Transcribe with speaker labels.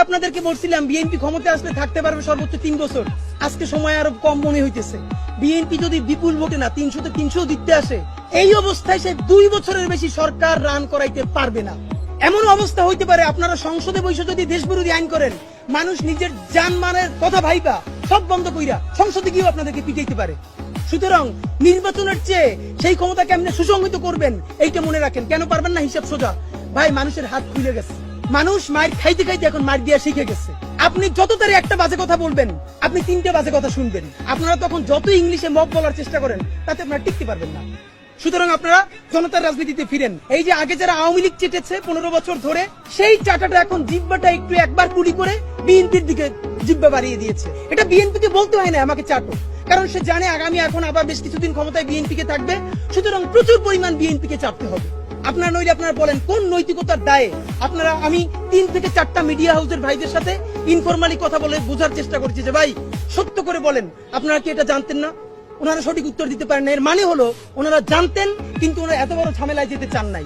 Speaker 1: আপনাদেরকে বলছিলাম বিএনপি ক্ষমতা আসলে থাকতে পারবে সর্বোচ্চ 3 বছর। আজকে সময় আরো কম মনে হইতেছে। বিএনপি যদি বিপুল ভোটে না 300 তে 300 জিততে আসে, এই অবস্থায় সে 2 বছরের বেশি সরকার রান করাইতে পারবে না। এমন অবস্থা হইতে পারে আপনারা সংসদে বসে যদি দেশ বিরোধী আইন করেন, মানুষ নিজের জানমালের কথা ভাইবা সব বন্ধ কইরা সংসদে গিয়েও আপনাদেরকে পিটাইতে পারে। সুতরাং নির্বাচনের চেয়ে সেই ক্ষমতা কেমনে সুসংহত করবেন এইটা মনে রাখেন। কেন পারবেন না? হিসাব সোজা ভাই, মানুষের হাত খুলে গেছে। মানুষ মায়ের খাইতে খাইতে এখন মার দিয়া শিখে গেছে। আপনি যত তারে একটা বাজে কথা বলবেন, আপনি 3টে বাজে কথা শুনবেন। আপনারা তখন যত ইংলিশে মব বলার চেষ্টা করেন, তাতে আপনারা টিকতে পারবেন না। সুতরাং আপনারা জনতার রাজনীতিতে ফিরেন। এই যে আগে যারা আওয়ামী লীগ চেটেছে 15 বছর ধরে, সেই চাটাটা এখন জিব্বাটা একটু একবার কুলি করে বিএনপির দিকে জিব্বা বাড়িয়ে দিয়েছে। এটা বিএনপিকে বলতে হয় না আমাকে চাটো, কারণ সে জানে আগামী এখন আবার বেশ কিছুদিন ক্ষমতায় বিএনপিকে থাকবে। সুতরাং প্রচুর পরিমাণ বিএনপিকে চাপতে হবে। আপনারা নইলে আপনারা বলেন কোন নৈতিকতার দায়ে আপনারা, আমি 3 থেকে 4টা মিডিয়া হাউসের ভাইদের সাথে ইনফরমালি কথা বলে বোঝার চেষ্টা করছি যে ভাই সত্য করে বলেন আপনারা কি এটা জানতেন না? ওনারা সঠিক উত্তর দিতে পারেন না। এর মানে হলো ওনারা জানতেন, কিন্তু ওনারা এত বড় ঝামেলায় যেতে চান নাই।